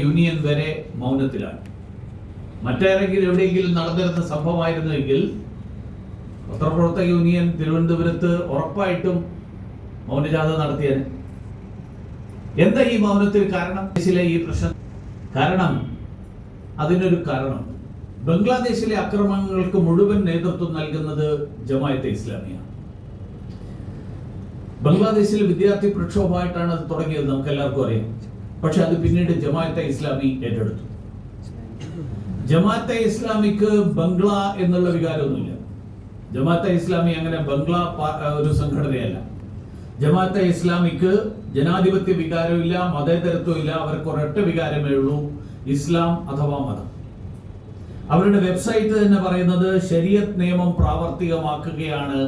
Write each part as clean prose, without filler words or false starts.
Union വരെ മൗനത്തിലാണ്. മറ്റാരെങ്കിലും എവിടെയെങ്കിലും നടന്നിരുന്ന സംഭവമായിരുന്നുവെങ്കിൽ പത്രപ്രവർത്തക യൂണിയൻ തിരുവനന്തപുരത്ത് ഉറപ്പായിട്ടും മൗനജാഥ നടത്തിയത്. എന്താ ഈ മൗനത്തിന് കാരണം? ഈ പ്രശ്നം കാരണം അതിനൊരു കാരണം ബംഗ്ലാദേശിലെ അക്രമങ്ങൾക്ക് മുഴുവൻ നേതൃത്വം നൽകുന്നത് ജമാഅത്തെ ഇസ്ലാമിയാണ്. ബംഗ്ലാദേശിൽ വിദ്യാർത്ഥി പ്രക്ഷോഭമായിട്ടാണ് അത് തുടങ്ങിയത്, നമുക്ക് എല്ലാവർക്കും അറിയാം. പക്ഷെ അത് പിന്നീട് ജമാഅത്തെ ഇസ്ലാമി ഏറ്റെടുത്തു. ജമാഅത്തെ ഇസ്ലാമിക്ക് ബംഗ്ല എന്നുള്ള വികാരമൊന്നുമില്ല. ജമാഅത്തെ ഇസ്ലാമി അങ്ങനെ ബംഗ്ല ഒരു സംഘടനയല്ല. ജമാഅത്തെ ഇസ്ലാമിക്ക് ജനാധിപത്യ വികാരമില്ല, മതേതരത്വമില്ല. അവർക്ക് ഒരൊറ്റ വികാരമേ ഉള്ളൂ, ഇസ്ലാം അഥവാ മതം. അവരുടെ വെബ്സൈറ്റ് തന്നെ പറയുന്നത് ശരീഅത്ത് നിയമം പ്രാവർത്തികമാക്കുകയാണ്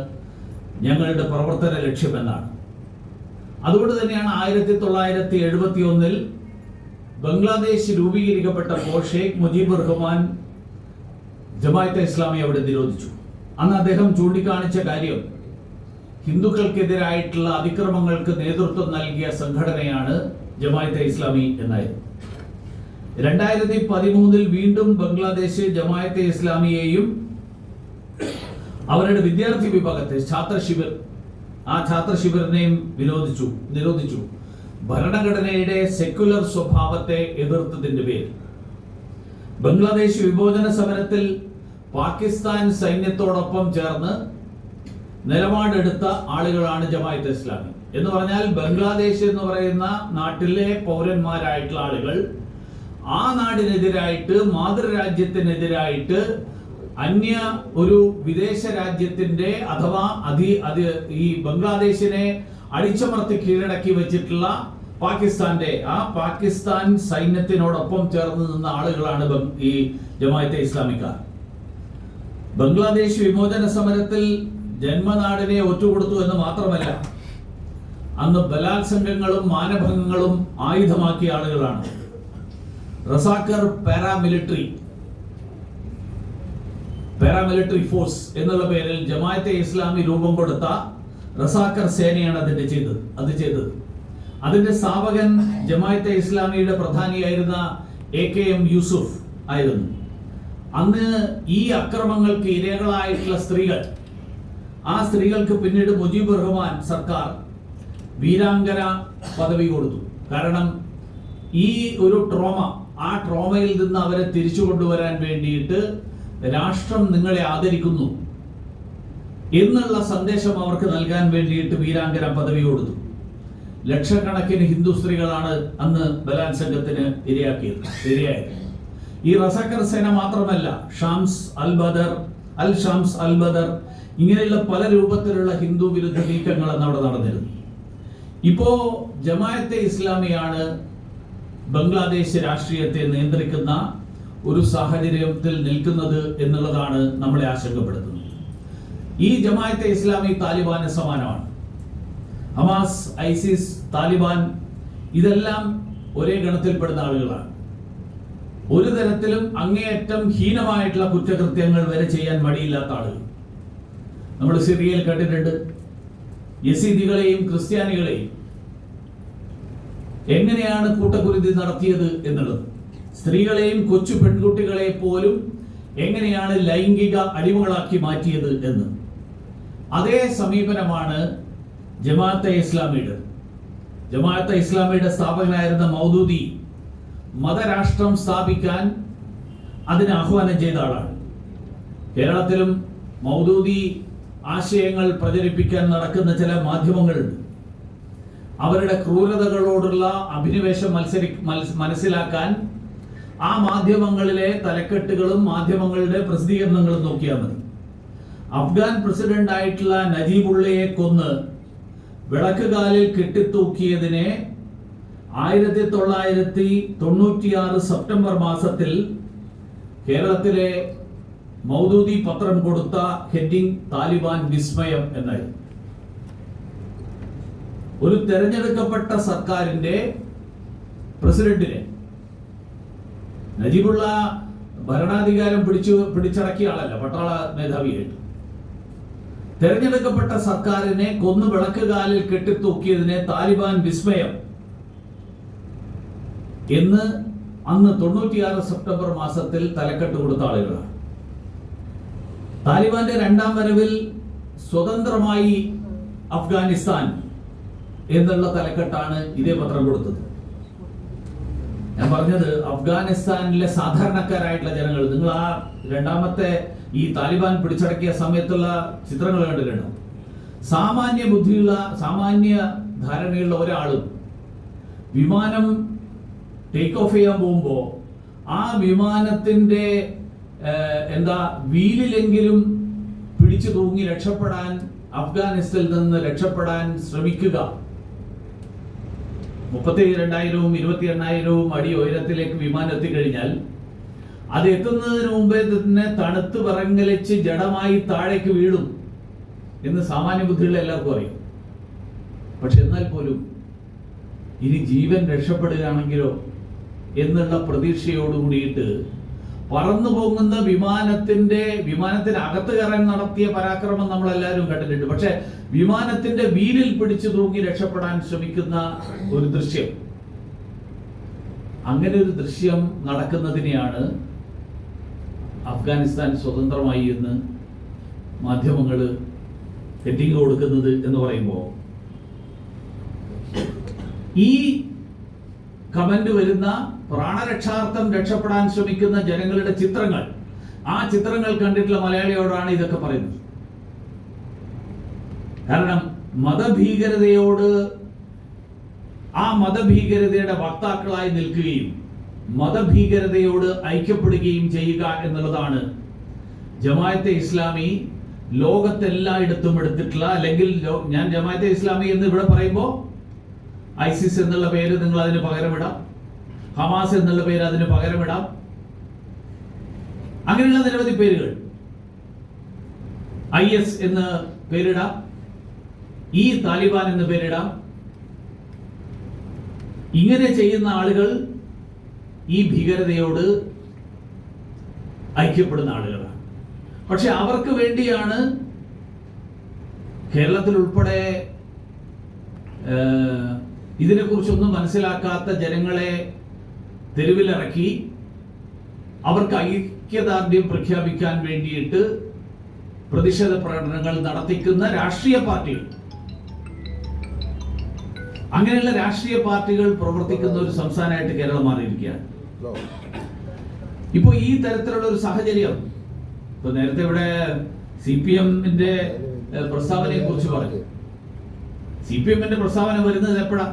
ഞങ്ങളുടെ പ്രവർത്തന ലക്ഷ്യമെന്നാണ്. അതുകൊണ്ട് തന്നെയാണ് 1971 ബംഗ്ലാദേശ് രൂപീകരിക്കപ്പെട്ടപ്പോൾ ഷെയ്ഖ് മുജീബുർ റഹ്മാൻ ജമാഅത്തെ ഇസ്ലാമി അവിടെ നിരോധിച്ചു. അന്ന് അദ്ദേഹം ചൂണ്ടിക്കാണിച്ച കാര്യം ഹിന്ദുക്കൾക്കെതിരായിട്ടുള്ള അതിക്രമങ്ങൾക്ക് നേതൃത്വം നൽകിയ സംഘടനയാണ് ജമാഅത്തെ ഇസ്ലാമി എന്നായിരുന്നു. 2013 വീണ്ടും ബംഗ്ലാദേശ് ജമാഅത്തെ ഇസ്ലാമിയെയും അവരുടെ വിദ്യാർത്ഥി വിഭാഗത്തെ ഛാത്ര ശിബിറിനെയും നിരോധിച്ചു. ഭരണഘടനയുടെ സെക്യുലർ സ്വഭാവത്തെ എതിർത്തതിന്റെ പേരിൽ ബംഗ്ലാദേശ് വിമോചന സമരത്തിൽ പാകിസ്ഥാൻ സൈന്യത്തോടൊപ്പം ചേർന്ന് നിലപാടെടുത്ത ആളുകളാണ് ജമാഅത്തെ ഇസ്ലാമി. എന്ന് പറഞ്ഞാൽ ബംഗ്ലാദേശ് എന്ന് പറയുന്ന നാട്ടിലെ പൗരന്മാരായിട്ടുള്ള ആളുകൾ ആ നാടിനെതിരായിട്ട്, മാതൃരാജ്യത്തിനെതിരായിട്ട് അന്യ ഒരു വിദേശ രാജ്യത്തിന്റെ അഥവാ ഈ ബംഗ്ലാദേശിനെ അടിച്ചമർത്തി കീഴടക്കി വെച്ചിട്ടുള്ള പാകിസ്ഥാൻ സൈന്യത്തിനോടൊപ്പം ചേർന്ന് നിന്ന ആളുകളാണ് ഈ ജമാഅത്തെ ഇസ്ലാമിക്കാർ. ബംഗ്ലാദേശ് വിമോചന സമരത്തിൽ ജന്മനാടിനെ ഒറ്റുകൊടുത്തു എന്ന് മാത്രമല്ല, അന്ന് ബലാത്സംഗങ്ങളും മാനഭംഗങ്ങളും ആയുധമാക്കിയ ആളുകളാണ്. റസാക്കർ പാരാമിലിറ്ററി ഫോഴ്സ് എന്നുള്ള പേരിൽ ജമാഅത്തെ ഇസ്ലാമി രൂപം കൊടുത്ത റസാക്കർ സേനയാണ് അത് ചെയ്തത്. അതിന്റെ സ്ഥാപകൻ ജമാഅത്തെ ഇസ്ലാമിയുടെ പ്രധാനിയായിരുന്ന AKM യൂസുഫ് ആയിരുന്നു. അന്ന് ഈ അക്രമങ്ങൾക്ക് ഇരകളായിട്ടുള്ള ആ സ്ത്രീകൾക്ക് പിന്നീട് മുജീബുർ റഹ്മാൻ സർക്കാർ വീരാംഗന പദവി കൊടുത്തു. കാരണം ഈ ഒരു ആ ട്രോമയിൽ നിന്ന് അവരെ തിരിച്ചു കൊണ്ടുവരാൻ വേണ്ടിയിട്ട് രാഷ്ട്രം നിങ്ങളെ ആദരിക്കുന്നു എന്നുള്ള സന്ദേശം അവർക്ക് നൽകാൻ വേണ്ടിയിട്ട് വീരാംഗന പദവി കൊടുത്തു. ലക്ഷക്കണക്കിന് ഹിന്ദു സ്ത്രീകളാണ് അന്ന് ബലാത്സംഗത്തിന് ഇരയായത്. ഈ റസാക്കർ സേന മാത്രമല്ല, ഷാംസ് അൽ ബദർ ഇങ്ങനെയുള്ള പല രൂപത്തിലുള്ള ഹിന്ദു വിരുദ്ധ നീക്കങ്ങൾ അന്ന് അവിടെ നടന്നിരുന്നു. ഇപ്പോ ജമാഅത്തെ ഇസ്ലാമിയാണ് ബംഗ്ലാദേശ് രാഷ്ട്രീയത്തെ നിയന്ത്രിക്കുന്ന ഒരു സാഹചര്യത്തിൽ നിൽക്കുന്നത് എന്നുള്ളതാണ് നമ്മളെ ആശങ്കപ്പെടുത്തുന്നത്. ഈ ജമാഅത്തെ ഇസ്ലാമി താലിബാന് സമാനമാണ്. ഹമാസ്, ഐസിസ്, താലിബാൻ ഇതെല്ലാം ഒരേ ഗണത്തിൽപ്പെടുന്ന ആളുകളാണ്. ഒരു തരത്തിലും അങ്ങേയറ്റം ഹീനമായിട്ടുള്ള കുറ്റകൃത്യങ്ങൾ വരെ ചെയ്യാൻ മടിയില്ലാത്ത ആളുകൾ. നമ്മൾ സിറിയയിൽ കണ്ടിട്ടുണ്ട്. യസീദികളെയും ക്രിസ്ത്യാനികളെയും എങ്ങനെയാണ് കൂട്ടക്കുരുതി നടത്തിയത് എന്നുള്ളത്. സ്ത്രീകളെയും കൊച്ചു പെൺകുട്ടികളെ പോലും എങ്ങനെയാണ് ലൈംഗിക അടിമകളാക്കി മാറ്റിയത് എന്ന്. അതേ സമീപനമാണ് ജമാഅത്തെ ഇസ്ലാമിയുടെ സ്ഥാപകനായിരുന്ന മൗദൂദി മതരാഷ്ട്രം സ്ഥാപിക്കാൻ അതിന് ആഹ്വാനം ചെയ്ത ആളാണ്. കേരളത്തിലും മൗദൂദി ആശയങ്ങൾ പ്രചരിപ്പിക്കാൻ നടക്കുന്ന ചില മാധ്യമങ്ങളുണ്ട്. അവരുടെ ക്രൂരതകളോടുള്ള അഭിനിവേശം മനസ്സിലാക്കാൻ ആ മാധ്യമങ്ങളിലെ തലക്കെട്ടുകളും മാധ്യമങ്ങളുടെ പ്രസിദ്ധീകരണങ്ങളും നോക്കിയാൽ മതി. അഫ്ഗാൻ പ്രസിഡന്റ് ആയിട്ടുള്ള നജീബുള്ളയെ കൊന്ന് വിളക്കുകാലിൽ കെട്ടിത്തൂക്കിയതിനെ 1996 സെപ്റ്റംബർ മാസത്തിൽ കേരളത്തിലെ മൗദൂദി പത്രം കൊടുത്ത ഹെഡിങ് താലിബാൻ വിസ്മയം എന്നായിരുന്നു. ഒരു തെരഞ്ഞെടുക്കപ്പെട്ട സർക്കാരിന്റെ പ്രസിഡന്റിനെ, നജീബുള്ള ഭരണാധികാരം പിടിച്ചടക്കിയ ആളല്ല, പട്ടാള മേധാവിയായിട്ട്, തെരഞ്ഞെടുക്കപ്പെട്ട സർക്കാരിനെ കൊന്നു വിളക്കുകാലിൽ കെട്ടിത്തൂക്കിയതിനെ താലിബാൻ വിസ്മയം എന്ന് അന്ന് 96 സെപ്റ്റംബർ മാസത്തിൽ തലക്കെട്ട് കൊടുത്ത ആളുകളാണ്. താലിബാന്റെ രണ്ടാം വരവിൽ സ്വതന്ത്രമായി അഫ്ഗാനിസ്ഥാൻ എന്നുള്ള തലക്കെട്ടാണ് ഇതേ പത്രം കൊടുത്തത്. ഞാൻ പറഞ്ഞത് അഫ്ഗാനിസ്ഥാനിലെ സാധാരണക്കാരായിട്ടുള്ള ജനങ്ങൾ, നിങ്ങൾ ആ രണ്ടാമത്തെ ഈ താലിബാൻ പിടിച്ചടക്കിയ സമയത്തുള്ള ചിത്രങ്ങൾ കണ്ടിട്ടുണ്ടോ? സാമാന്യ ബുദ്ധിയുള്ള, സാമാന്യ ധാരണയുള്ള ഒരാളും വിമാനം ടേക്ക് ഓഫ് ചെയ്യാൻ പോകുമ്പോൾ ആ വിമാനത്തിന്റെ വീലിലെങ്കിലും പിടിച്ചു തൂങ്ങി രക്ഷപ്പെടാൻ, അഫ്ഗാനിസ്ഥാനിൽ നിന്ന് രക്ഷപ്പെടാൻ ശ്രമിക്കുക. 32,000 28,000 അടി ഉയരത്തിലേക്ക് വിമാനം എത്തിക്കഴിഞ്ഞാൽ അത് എത്തുന്നതിന് മുമ്പേ തന്നെ തണുത്ത് വിറങ്ങലിച്ച് ജഡമായി താഴേക്ക് വീഴും എന്ന് സാമാന്യ ബുദ്ധിയുള്ള എല്ലാവർക്കും അറിയാം. പക്ഷെ എന്നാൽ പോലും ഇനി ജീവൻ രക്ഷപ്പെടുകയാണെങ്കിലോ എന്നുള്ള പ്രതീക്ഷയോടുകൂടിയിട്ട് പറന്നു പോകുന്ന വിമാനത്തിനകത്ത് കയറാൻ നടത്തിയ പരാക്രമം നമ്മളെല്ലാവരും കണ്ടിട്ടുണ്ട്. പക്ഷെ വിമാനത്തിന്റെ വീലിൽ പിടിച്ചു തൂങ്ങി രക്ഷപ്പെടാൻ ശ്രമിക്കുന്ന ഒരു ദൃശ്യം, അങ്ങനെ ഒരു ദൃശ്യം നടക്കുന്നതിനെയാണ് അഫ്ഗാനിസ്ഥാൻ സ്വതന്ത്രമായി എന്ന് മാധ്യമങ്ങൾ ഹെഡിങ് കൊടുക്കുന്നത് എന്ന് പറയുമ്പോൾ, ഈ കമന്റ് വരുന്ന പ്രാണരക്ഷാർത്ഥം രക്ഷപ്പെടാൻ ശ്രമിക്കുന്ന ജനങ്ങളുടെ ചിത്രങ്ങൾ, ആ ചിത്രങ്ങൾ കണ്ടിട്ടുള്ള മലയാളിയോടാണ് ഇതൊക്കെ പറയുന്നത്. കാരണം മതഭീകരതയോട്, ആ മതഭീകരതയുടെ വക്താക്കളായി നിൽക്കുകയും മതഭീകരതയോട് ഐക്യപ്പെടുകയും ചെയ്യുക എന്നുള്ളതാണ് ജമാഅത്തെ ഇസ്ലാമി ലോകത്തെല്ലായിടത്തും എടുത്തിട്ടുള്ള, അല്ലെങ്കിൽ ഞാൻ ജമാഅത്തെ ഇസ്ലാമി എന്ന് ഇവിടെ പറയുമ്പോൾ ഐസിസ് എന്നുള്ള പേര് നിങ്ങൾ അതിന് പകരമിടാം, ഹമാസ് എന്നുള്ള പേര് അതിന് പകരമിടാം, അങ്ങനെയുള്ള നിരവധി പേരുകൾ, IS എന്ന് പേരിടാം, ഈ താലിബാൻ എന്ന് പേരിടാം. ഇങ്ങനെ ചെയ്യുന്ന ആളുകൾ ഈ ഭീകരതയോട് ഐക്യപ്പെടുന്ന ആളുകളാണ്. പക്ഷെ അവർക്ക് വേണ്ടിയാണ് കേരളത്തിൽ ഉൾപ്പെടെ ഇതിനെക്കുറിച്ചൊന്നും മനസ്സിലാക്കാത്ത ജനങ്ങളെ തെരുവിലിറക്കി അവർക്ക് ഐക്യദാർഢ്യം പ്രഖ്യാപിക്കാൻ വേണ്ടിയിട്ട് പ്രതിഷേധ പ്രകടനങ്ങൾ നടത്തിക്കുന്ന രാഷ്ട്രീയ പാർട്ടികൾ, അങ്ങനെയുള്ള രാഷ്ട്രീയ പാർട്ടികൾ പ്രവർത്തിക്കുന്ന ഒരു സംസ്ഥാനമായിട്ട് കേരളം മാറിയിരിക്കുകയാണ്. ഇപ്പൊ ഈ തരത്തിലുള്ള ഒരു സാഹചര്യം, ഇപ്പൊ നേരത്തെ ഇവിടെ CPM-ന്റെ പ്രസ്താവനയെ കുറിച്ച് പറഞ്ഞു. CPM-ന്റെ പ്രസ്താവന വരുന്നത് എപ്പോഴാ?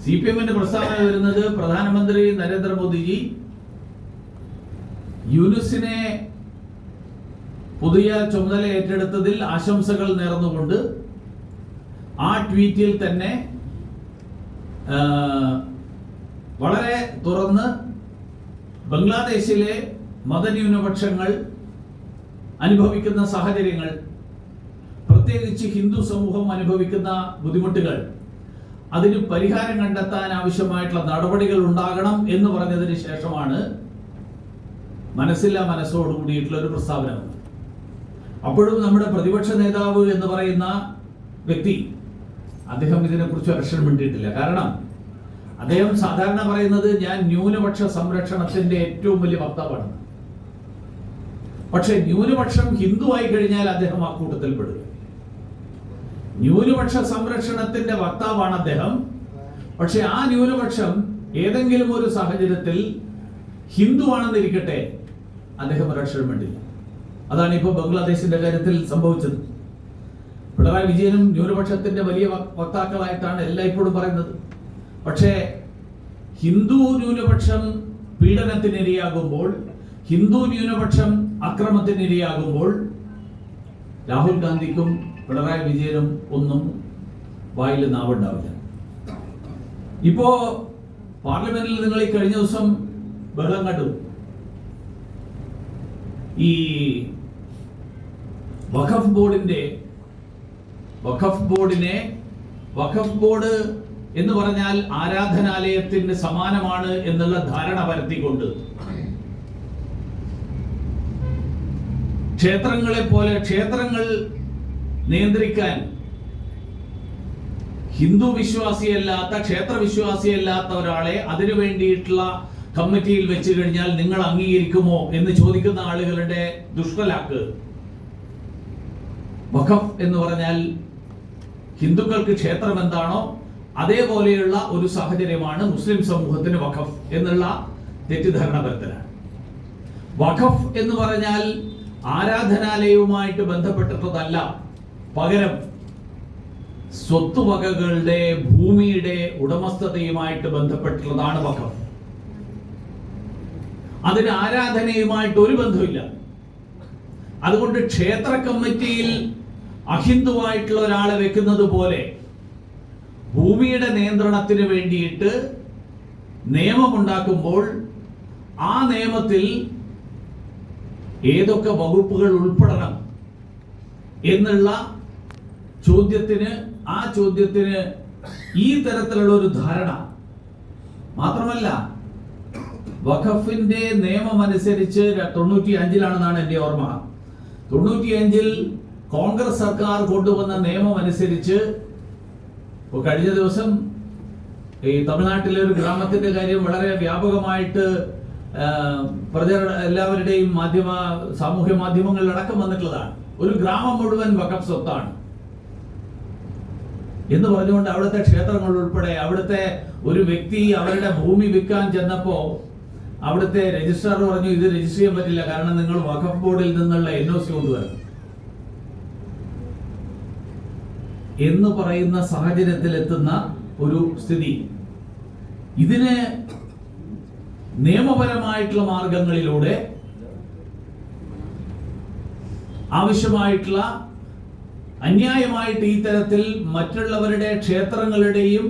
CPM-ന്റെ പ്രസ്താവന വരുന്നത് പ്രധാനമന്ത്രി നരേന്ദ്രമോദിജി യൂനുസിനെ പുതിയ ചുമതല ഏറ്റെടുത്തതിൽ ആശംസകൾ നേർന്നുകൊണ്ട് ആ ട്വീറ്റിൽ തന്നെ വളരെ തുറന്ന് ബംഗ്ലാദേശിലെ മതന്യൂനപക്ഷങ്ങൾ അനുഭവിക്കുന്ന സാഹചര്യങ്ങൾ, പ്രത്യേകിച്ച് ഹിന്ദു സമൂഹം അനുഭവിക്കുന്ന ബുദ്ധിമുട്ടുകൾ, അതിന് പരിഹാരം കണ്ടെത്താൻ ആവശ്യമായിട്ടുള്ള നടപടികൾ ഉണ്ടാകണം എന്ന് പറഞ്ഞതിന് ശേഷമാണ് മനസ്സില്ലാ മനസ്സോടുകൂടിയിട്ടുള്ള ഒരു പ്രസ്താവന. അപ്പോഴും നമ്മുടെ പ്രതിപക്ഷ നേതാവ് എന്ന് പറയുന്ന വ്യക്തി, അദ്ദേഹം ഇതിനെക്കുറിച്ച് അക്ഷരം മിണ്ടിയിട്ടില്ല. കാരണം അദ്ദേഹം സാധാരണ പറയുന്നത് ഞാൻ ന്യൂനപക്ഷ സംരക്ഷണത്തിന്റെ ഏറ്റവും വലിയ വക്താവാണ്. പക്ഷെ ന്യൂനപക്ഷം ഹിന്ദു ആയി കഴിഞ്ഞാൽ അദ്ദേഹം ആ കൂട്ടത്തിൽ പെടുക. ന്യൂനപക്ഷ സംരക്ഷണത്തിന്റെ വക്താവാണ് അദ്ദേഹം. പക്ഷെ ആ ന്യൂനപക്ഷം ഏതെങ്കിലും ഒരു സാഹചര്യത്തിൽ ഹിന്ദു ആണെന്നിരിക്കട്ടെ, അദ്ദേഹം ഒരക്ഷരം വേണ്ടില്ല. അതാണ് ഇപ്പോൾ ബംഗ്ലാദേശിന്റെ കാര്യത്തിൽ സംഭവിച്ചത്. പിണറായി വിജയനും ന്യൂനപക്ഷത്തിന്റെ വലിയ വക്താക്കളായിട്ടാണ് എല്ലായ്പ്പോഴും പറയുന്നത്. പക്ഷേ ഹിന്ദു ന്യൂനപക്ഷം പീഡനത്തിനിരയാകുമ്പോൾ, ഹിന്ദു ന്യൂനപക്ഷം അക്രമത്തിനിരയാകുമ്പോൾ രാഹുൽ ഗാന്ധിക്കും പിണറായി വിജയനും ഒന്നും വായിൽ നാവുണ്ടാവില്ല. ഇപ്പോ പാർലമെന്റിൽ നിങ്ങൾ ഈ കഴിഞ്ഞ ദിവസം ബഹളം കണ്ടു. ഈ വഖഫ് ബോർഡ് എന്ന് പറഞ്ഞാൽ ആരാധനാലയത്തിന് സമാനമാണ് എന്നുള്ള ധാരണ പരത്തിക്കൊണ്ട് ക്ഷേത്രങ്ങളെ പോലെ ക്ഷേത്രങ്ങൾ നിയന്ത്രിക്കാൻ ഹിന്ദു വിശ്വാസിയല്ലാത്ത, ക്ഷേത്ര വിശ്വാസിയല്ലാത്ത ഒരാളെ അതിനു വേണ്ടിയിട്ടുള്ള കമ്മിറ്റിയിൽ വെച്ച് കഴിഞ്ഞാൽ നിങ്ങൾ അംഗീകരിക്കുമോ എന്ന് ചോദിക്കുന്ന ആളുകളുടെ ദുഷ്ടലാക്ക്. വഖഫ് എന്ന് പറഞ്ഞാൽ ഹിന്ദുക്കൾക്ക് ക്ഷേത്രം എന്താണോ അതേപോലെയുള്ള ഒരു സാഹചര്യമാണ് മുസ്ലിം സമൂഹത്തിന് വഖഫ് എന്നുള്ള തെറ്റിദ്ധാരണ പരത്തലാണ്. വഖഫ് എന്ന് പറഞ്ഞാൽ ആരാധനാലയവുമായിട്ട് ബന്ധപ്പെട്ടിട്ടതല്ല, പകരം സ്വത്തുവകകളുടെ ഭൂമിയുടെ ഉടമസ്ഥതയുമായിട്ട് ബന്ധപ്പെട്ടുള്ളതാണ് വഖഫ്. അതിന് ആരാധനയുമായിട്ട് ഒരു ബന്ധമില്ല. അതുകൊണ്ട് ക്ഷേത്ര കമ്മിറ്റിയിൽ അഹിന്ദുവായിട്ടുള്ള ഒരാളെ വെക്കുന്നത് പോലെ ഭൂമിയുടെ നിയന്ത്രണത്തിന് വേണ്ടിയിട്ട് നിയമമുണ്ടാക്കുമ്പോൾ ആ നിയമത്തിൽ ഏതൊക്കെ വകുപ്പുകൾ ഉൾപ്പെടണം എന്നുള്ള ചോദ്യത്തിന് ഈ തരത്തിലുള്ള ഒരു ധാരണ മാത്രമല്ല, വഖഫിന്റെ നിയമം അനുസരിച്ച് 95-ലാണെന്നാണ് എന്റെ ഓർമ്മ. 95-ൽ കോൺഗ്രസ് സർക്കാർ കൊണ്ടുവന്ന നിയമം അനുസരിച്ച് കഴിഞ്ഞ ദിവസം ഈ തമിഴ്നാട്ടിലെ ഒരു ഗ്രാമത്തിന്റെ കാര്യം വളരെ വ്യാപകമായിട്ട് എല്ലാവരുടെയും സാമൂഹ്യ മാധ്യമങ്ങളിൽ അടക്കം വന്നിട്ടുള്ളതാണ്. ഒരു ഗ്രാമം മുഴുവൻ വഖഫ് സ്വത്താണ് എന്ന് പറഞ്ഞുകൊണ്ട് അവിടുത്തെ ക്ഷേത്രങ്ങൾ ഉൾപ്പെടെ അവിടുത്തെ ഒരു വ്യക്തി അവരുടെ ഭൂമി വിൽക്കാൻ ചെന്നപ്പോ അവിടുത്തെ രജിസ്ട്രാർ പറഞ്ഞു ഇത് രജിസ്റ്റർ ചെയ്യാൻ പറ്റില്ല, കാരണം നിങ്ങൾ വഖഫ് ബോർഡിൽ നിന്നുള്ള NOC കൊണ്ടുവരണം എന്ന് പറയുന്ന സാഹചര്യത്തിൽ എത്തുന്ന ഒരു സ്ഥിതി. ഇതിന് നിയമപരമായിട്ടുള്ള മാർഗങ്ങളിലൂടെ ആവശ്യമായിട്ടുള്ള അന്യായമായിട്ട് ഈ തരത്തിൽ മറ്റുള്ളവരുടെ ക്ഷേത്രങ്ങളുടെയും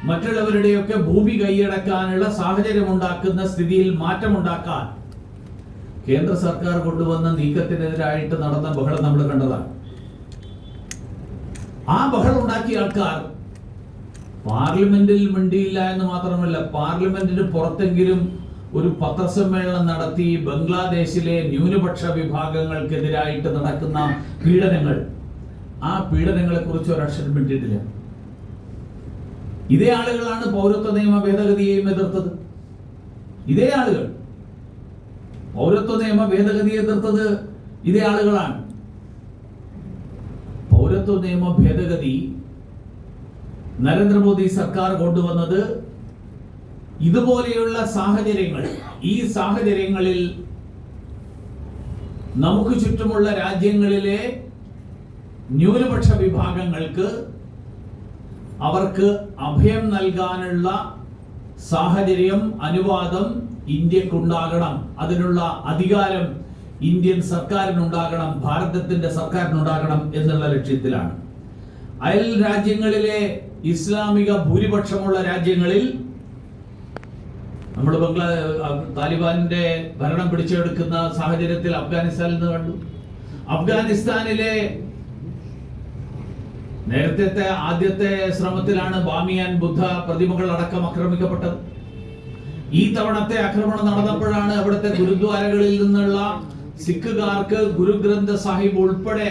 മറ്റുള്ളവരുടെയൊക്കെ ഭൂമി കൈയടക്കാനുള്ള സാഹചര്യം ഉണ്ടാക്കുന്ന സ്ഥിതിയിൽ മാറ്റമുണ്ടാക്കാൻ കേന്ദ്ര സർക്കാർ കൊണ്ടുവന്ന നീക്കത്തിനെതിരായിട്ട് നടന്ന ബഹളം നമ്മൾ കണ്ടതാണ്. ആ ബഹളം ഉണ്ടാക്കിയ ആൾക്കാർ പാർലമെന്റിൽ മിണ്ടിയില്ല എന്ന് മാത്രമല്ല, പാർലമെന്റിന് പുറത്തെങ്കിലും ഒരു പത്രസമ്മേളനം നടത്തി ബംഗ്ലാദേശിലെ ന്യൂനപക്ഷ വിഭാഗങ്ങൾക്കെതിരായിട്ട് നടക്കുന്ന പീഡനങ്ങൾ, ആ പീഡനങ്ങളെ കുറിച്ച് ഒരക്ഷരം മിണ്ടിയിട്ടില്ല. ഇതേ ആളുകളാണ് പൗരത്വ നിയമ ഭേദഗതിയെയും എതിർത്തത്. ഇതേ ആളുകൾ പൗരത്വ നിയമ ഭേദഗതിയെ എതിർത്തത് ഇതേ ആളുകളാണ്. പൗരത്വ നിയമ ഭേദഗതി നരേന്ദ്രമോദി സർക്കാർ കൊണ്ടുവന്നത് ഇതുപോലെയുള്ള സാഹചര്യങ്ങൾ, ഈ സാഹചര്യങ്ങളിൽ നമുക്ക് ചുറ്റുമുള്ള രാജ്യങ്ങളിലെ ന്യൂനപക്ഷ വിഭാഗങ്ങൾക്ക് അവർക്ക് അഭയം നൽകാനുള്ള സാഹചര്യം, അനുവാദം ഇന്ത്യക്കുണ്ടാകണം. അതിനുള്ള അധികാരം ഇന്ത്യൻ സർക്കാരിനുണ്ടാകണം, ഭാരതത്തിന്റെ സർക്കാരിനുണ്ടാകണം എന്നുള്ള ലക്ഷ്യത്തിലാണ്. അയൽ രാജ്യങ്ങളിലെ ഇസ്ലാമിക ഭൂരിപക്ഷമുള്ള രാജ്യങ്ങളിൽ നമ്മൾ താലിബാനിന്റെ ഭരണം പിടിച്ചെടുക്കുന്ന സാഹചര്യത്തിൽ അഫ്ഗാനിസ്ഥാനിൽ നിന്ന് കണ്ടു. അഫ്ഗാനിസ്ഥാനിലെ നേരത്തെ ആദ്യത്തെ ശ്രമത്തിലാണ് ബാമിയാൻ ബുദ്ധ പ്രതിമകൾ അടക്കം ആക്രമിക്കപ്പെട്ടത്. ഈ തവണത്തെ ആക്രമണം നടന്നപ്പോഴാണ് അവിടുത്തെ ഗുരുദ്വാരകളിൽ നിന്നുള്ള സിഖുകാർക്ക് ഗുരുഗ്രന്ഥ സാഹിബ് ഉൾപ്പെടെ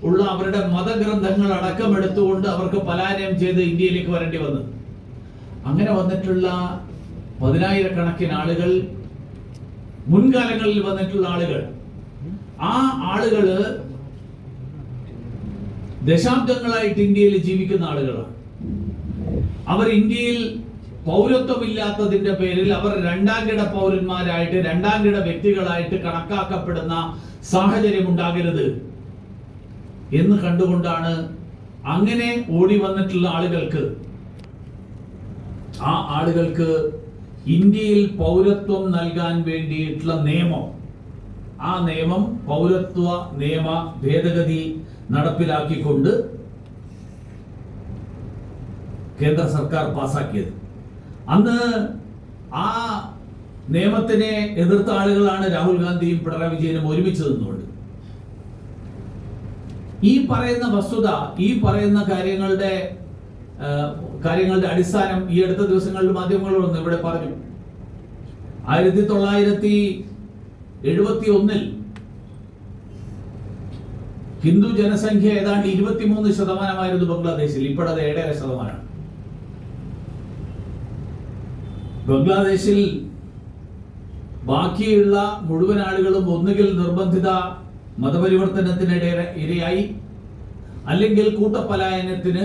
ഉള്ള അവരുടെ മതഗ്രന്ഥങ്ങൾ അടക്കം എടുത്തുകൊണ്ട് അവർക്ക് പലായനം ചെയ്ത് ഇന്ത്യയിലേക്ക് വരേണ്ടി വന്നത്. അങ്ങനെ വന്നിട്ടുള്ള 10,000-കണക്കിന് ആളുകൾ, മുൻകാലങ്ങളിൽ വന്നിട്ടുള്ള ആളുകൾ, ആ ആളുകള് ദശാബ്ദങ്ങളായിട്ട് ഇന്ത്യയിൽ ജീവിക്കുന്ന ആളുകളാണ്. അവർ ഇന്ത്യയിൽ പൗരത്വമില്ലാത്തതിന്റെ പേരിൽ അവർ രണ്ടാം കിട പൗരന്മാരായിട്ട്, രണ്ടാം കിട വ്യക്തികളായിട്ട് കണക്കാക്കപ്പെടുന്ന സാഹചര്യം ഉണ്ടാകരുത് എന്ന് കണ്ടുകൊണ്ടാണ് അങ്ങനെ ഓടി വന്നിട്ടുള്ള ആളുകൾക്ക് ഇന്ത്യയിൽ പൗരത്വം നൽകാൻ വേണ്ടിയിട്ടുള്ള നിയമം, ആ നിയമം പൗരത്വ നിയമ ഭേദഗതി നടപ്പിലാക്കിക്കൊണ്ട് കേന്ദ്ര സർക്കാർ പാസാക്കിയത്. അന്ന് ആ നിയമത്തിനെ എതിർത്ത ആളുകളാണ് രാഹുൽ ഗാന്ധിയും പിണറായി വിജയനും ഒരുമിച്ച് നിന്നുകൊണ്ട്. ഈ പറയുന്ന വസ്തുത, ഈ പറയുന്ന കാര്യങ്ങളുടെ അടിസ്ഥാനം ഈ അടുത്ത ദിവസങ്ങളിൽ മാധ്യമങ്ങൾ വന്ന് ഇവിടെ പറഞ്ഞു. 1971 ഹിന്ദു ജനസംഖ്യ ഏതാണ്ട് 23% ബംഗ്ലാദേശിൽ. ഇപ്പോഴത് 7.5%. ബംഗ്ലാദേശിൽ ബാക്കിയുള്ള മുഴുവൻ ആളുകളും ഒന്നുകിൽ നിർബന്ധിത മതപരിവർത്തനത്തിന് ഇരയായി, അല്ലെങ്കിൽ കൂട്ടപലായനത്തിന്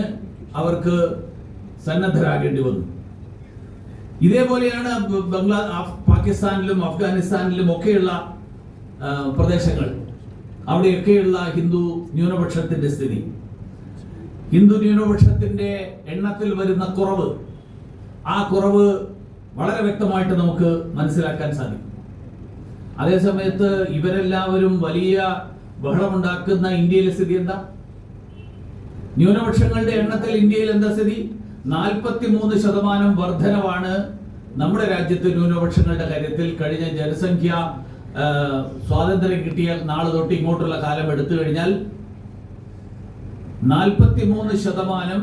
അവർക്ക് സന്നദ്ധരാകേണ്ടി വന്നു. ഇതേപോലെയാണ് പാകിസ്ഥാനിലും അഫ്ഗാനിസ്ഥാനിലും ഒക്കെയുള്ള പ്രദേശങ്ങൾ, അവിടെയൊക്കെയുള്ള ഹിന്ദു ന്യൂനപക്ഷത്തിന്റെ സ്ഥിതി. ഹിന്ദു ന്യൂനപക്ഷത്തിന്റെ എണ്ണത്തിൽ വരുന്ന കുറവ്, ആ കുറവ് വളരെ വ്യക്തമായിട്ട് നമുക്ക് മനസ്സിലാക്കാൻ സാധിക്കും. അതേസമയത്ത് ഇവരെല്ലാവരും വലിയ ബഹളമുണ്ടാക്കുന്ന ഇന്ത്യയിലെ സ്ഥിതി എന്താ? ന്യൂനപക്ഷങ്ങളുടെ എണ്ണത്തിൽ ഇന്ത്യയിൽ എന്താ സ്ഥിതി? 43% വർധനവാണ് നമ്മുടെ രാജ്യത്ത് ന്യൂനപക്ഷങ്ങളുടെ കാര്യത്തിൽ. കഴിഞ്ഞ ജനസംഖ്യ സ്വാതന്ത്ര്യം കിട്ടിയ നാളെ തൊട്ട് ഇങ്ങോട്ടുള്ള കാലം എടുത്തു കഴിഞ്ഞാൽ 43%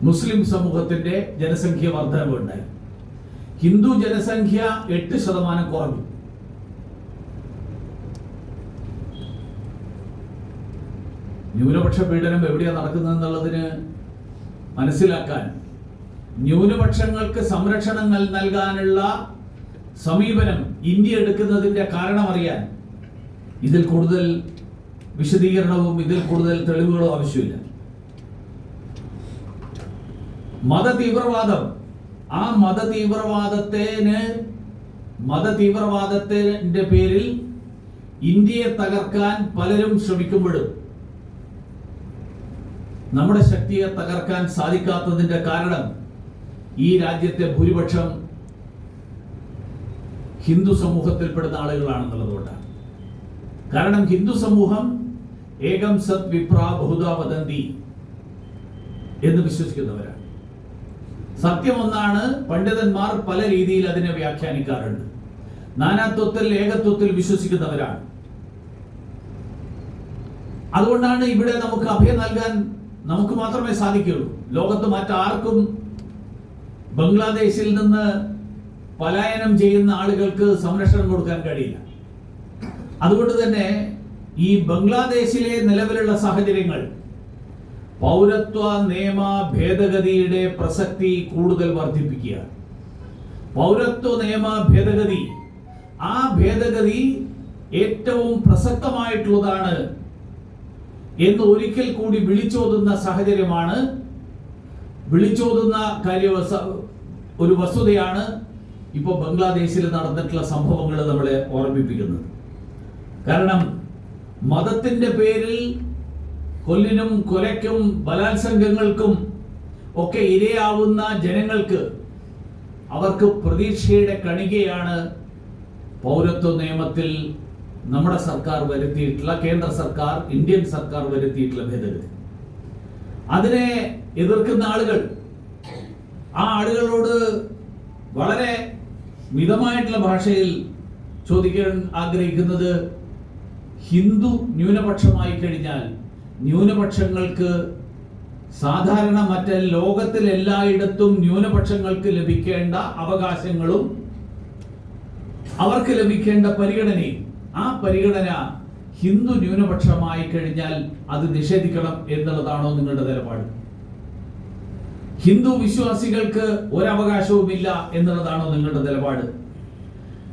മുസ്ലിം സമൂഹത്തിന്റെ ജനസംഖ്യ വർധനവുണ്ടായി. ഹിന്ദു ജനസംഖ്യ 8% കുറഞ്ഞു. ന്യൂനപക്ഷ പീഡനം എവിടെയാണ് നടക്കുന്നത് എന്നുള്ളതിന് മനസ്സിലാക്കാൻ, ന്യൂനപക്ഷങ്ങൾക്ക് സംരക്ഷണം നൽകാനുള്ള സമീപനം ഇന്ത്യ എടുക്കുന്നതിന്റെ കാരണം അറിയാൻ ഇതിൽ കൂടുതൽ വിശദീകരണവും ഇതിൽ കൂടുതൽ തെളിവുകളോ ആവശ്യമില്ല. മതതീവ്രവാദം, ആ മതതീവ്രവാദത്തിന്റെ പേരിൽ ഇന്ത്യയെ തകർക്കാൻ പലരും ശ്രമിക്കുമ്പോഴും നമ്മുടെ ശക്തിയെ തകർക്കാൻ സാധിക്കാത്തതിന്റെ കാരണം ഈ രാജ്യത്തെ ഭൂരിപക്ഷം ഹിന്ദു സമൂഹത്തിൽപ്പെടുന്ന ആളുകളാണെന്നുള്ളതുകൊണ്ടാണ്. കാരണം ഹിന്ദു സമൂഹം ഏകം സത് വിപ്ര ബഹുധാ വദന്തി എന്ന് വിശ്വസിക്കുന്നവരാണ്. സത്യം ഒന്നാണ്, പണ്ഡിതന്മാർ പല രീതിയിൽ അതിനെ വ്യാഖ്യാനിക്കാറുണ്ട്. നാനാത്വത്തിൽ ഏകത്വത്തിൽ വിശ്വസിക്കുന്നവരാണ്. അതുകൊണ്ടാണ് ഇവിടെ നമുക്ക് അഭയം നൽകാൻ നമുക്ക് മാത്രമേ സാധിക്കുകയുള്ളൂ. ലോകത്ത് മറ്റാർക്കും ബംഗ്ലാദേശിൽ നിന്ന് പലായനം ചെയ്യുന്ന ആളുകൾക്ക് സംരക്ഷണം കൊടുക്കാൻ കഴിയില്ല. അതുകൊണ്ട് തന്നെ ഈ ബംഗ്ലാദേശിലെ നിലവിലുള്ള സാഹചര്യങ്ങൾ പൗരത്വ നിയമ ഭേദഗതിയുടെ പ്രസക്തി കൂടുതൽ വർദ്ധിപ്പിക്കുക. പൗരത്വ നിയമ ഭേദഗതി, ആ ഭേദഗതി ഏറ്റവും പ്രസക്തമായിട്ടുള്ളതാണ് എന്ന് ഒരിക്കൽ കൂടി വിളിച്ചോതുന്ന സാഹചര്യമാണ്, വിളിച്ചോതുന്ന ഒരു വസ്തുതയാണ് ഇപ്പോൾ ബംഗ്ലാദേശിൽ നടന്നിട്ടുള്ള സംഭവങ്ങൾ നമ്മളെ ഓർമ്മിപ്പിക്കുന്നത്. കാരണം മതത്തിന്റെ പേരിൽ കൊല്ലിനും കൊലയ്ക്കും ബലാത്സംഗങ്ങൾക്കും ഒക്കെ ഇരയാവുന്ന ജനങ്ങൾക്ക് അവർക്ക് പ്രതീക്ഷയുടെ കണികയാണ് പൗരത്വ നിയമത്തിൽ നമ്മുടെ സർക്കാർ വരുത്തിയിട്ടുള്ള, കേന്ദ്ര സർക്കാർ, ഇന്ത്യൻ സർക്കാർ വരുത്തിയിട്ടുള്ള ഭേദഗതി. അതിനെ എതിർക്കുന്ന ആളുകൾ, ആ ആളുകളോട് വളരെ മിതമായിട്ടുള്ള ഭാഷയിൽ ചോദിക്കാൻ ആഗ്രഹിക്കുന്നത്, ഹിന്ദു ന്യൂനപക്ഷമായി കഴിഞ്ഞാൽ ന്യൂനപക്ഷങ്ങൾക്ക് സാധാരണ മറ്റേ ലോകത്തിൽ എല്ലായിടത്തും ന്യൂനപക്ഷങ്ങൾക്ക് ലഭിക്കേണ്ട അവകാശങ്ങളും അവർക്ക് ലഭിക്കേണ്ട പരിഗണനയും, ആ പരിഗണന ഹിന്ദു ന്യൂനപക്ഷമായി കഴിഞ്ഞാൽ അത് നിഷേധിക്കണം എന്നുള്ളതാണോ നിങ്ങളുടെ നിലപാട്? ഹിന്ദു വിശ്വാസികൾക്ക് ഒരവകാശവുമില്ല എന്നുള്ളതാണോ നിങ്ങളുടെ നിലപാട്?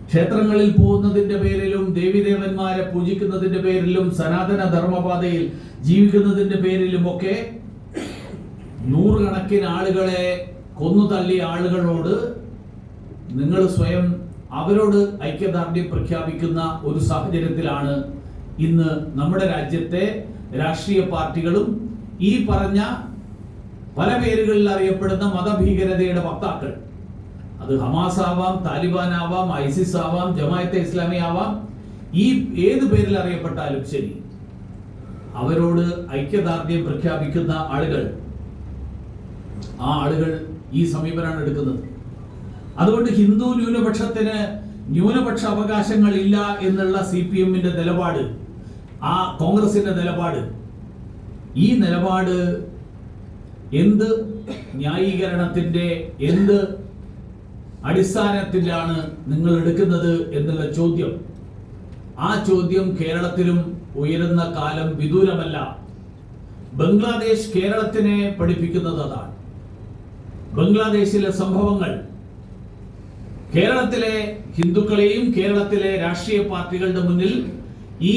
ക്ഷേത്രങ്ങളിൽ പോകുന്നതിന്റെ പേരിലും ദേവീദേവന്മാരെ പൂജിക്കുന്നതിന്റെ പേരിലും സനാതന ധർമ്മപാതയിൽ ജീവിക്കുന്നതിന്റെ പേരിലും ഒക്കെ നൂറുകണക്കിന് ആളുകളെ കൊന്നു തള്ളിയ ആളുകളോട് നിങ്ങൾ സ്വയം അവരോട് ഐക്യദാർഢ്യം പ്രഖ്യാപിക്കുന്ന ഒരു സാഹചര്യത്തിലാണ് ഇന്ന് നമ്മുടെ രാജ്യത്തെ രാഷ്ട്രീയ പാർട്ടികളും ഈ പറഞ്ഞ പല പേരുകളിൽ അറിയപ്പെടുന്ന മതഭീകരതയുടെ വക്താക്കൾ, അത് ഹമാസ് ആവാം, താലിബാൻ ആവാം, ഐസിസ് ആവാം, ജമാഅത്തെ ഇസ്ലാമി ആവാം, ഈ ഏത് പേരിൽ അറിയപ്പെട്ടാലും ശരി, അവരോട് ഐക്യദാർഢ്യം പ്രഖ്യാപിക്കുന്ന ആളുകൾ, ആ ആളുകൾ ഈ സമീപനമാണ് എടുക്കുന്നത്. അതുകൊണ്ട് ഹിന്ദു ന്യൂനപക്ഷത്തിന് ന്യൂനപക്ഷ അവകാശങ്ങൾ ഇല്ല എന്നുള്ള CPM-ന്റെ നിലപാട്, ആ കോൺഗ്രസിന്റെ നിലപാട്, ഈ നിലപാട് എന്ത് ന്യായീകരണത്തിന്റെ, എന്ത് അടിസ്ഥാനത്തിലാണ് നിങ്ങൾ എടുക്കുന്നത് എന്നുള്ള ചോദ്യം, ആ ചോദ്യം കേരളത്തിലും ഉയരുന്ന കാലം വിദൂരമല്ല. ബംഗ്ലാദേശ് കേരളത്തിനെ പഠിപ്പിക്കുന്നത് അതാണ്. ബംഗ്ലാദേശിലെ സംഭവങ്ങൾ കേരളത്തിലെ ഹിന്ദുക്കളെയും കേരളത്തിലെ രാഷ്ട്രീയ പാർട്ടികളുടെ മുന്നിൽ ഈ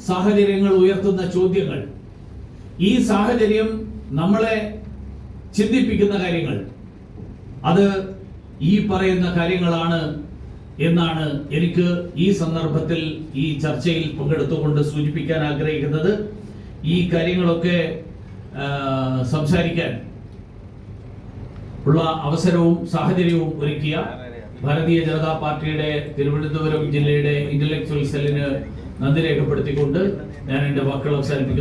സാഹചര്യങ്ങൾ ഉയർത്തുന്ന ചോദ്യങ്ങൾ, ഈ സാഹചര്യം നമ്മളെ ചിന്തിപ്പിക്കുന്ന കാര്യങ്ങൾ, അത് ഈ പറയുന്ന കാര്യങ്ങളാണ് എന്നാണ് എനിക്ക് ഈ സന്ദർഭത്തിൽ ഈ ചർച്ചയിൽ പങ്കെടുത്തുകൊണ്ട് സൂചിപ്പിക്കാൻ ആഗ്രഹിക്കുന്നത്. ഈ കാര്യങ്ങളൊക്കെ സംസാരിക്കാൻ ഉള്ള അവസരവും സാഹചര്യവും ഒരുക്കിയ ഭാരതീയ ജനതാ പാർട്ടിയുടെ തിരുവനന്തപുരം ജില്ലയുടെ ഇന്റലക്ച്വൽ സെല്ലിന് നന്ദി രേഖപ്പെടുത്തിക്കൊണ്ട് ഞാൻ എന്റെ വാക്കുകൾ അവസാനിപ്പിക്കുന്നു.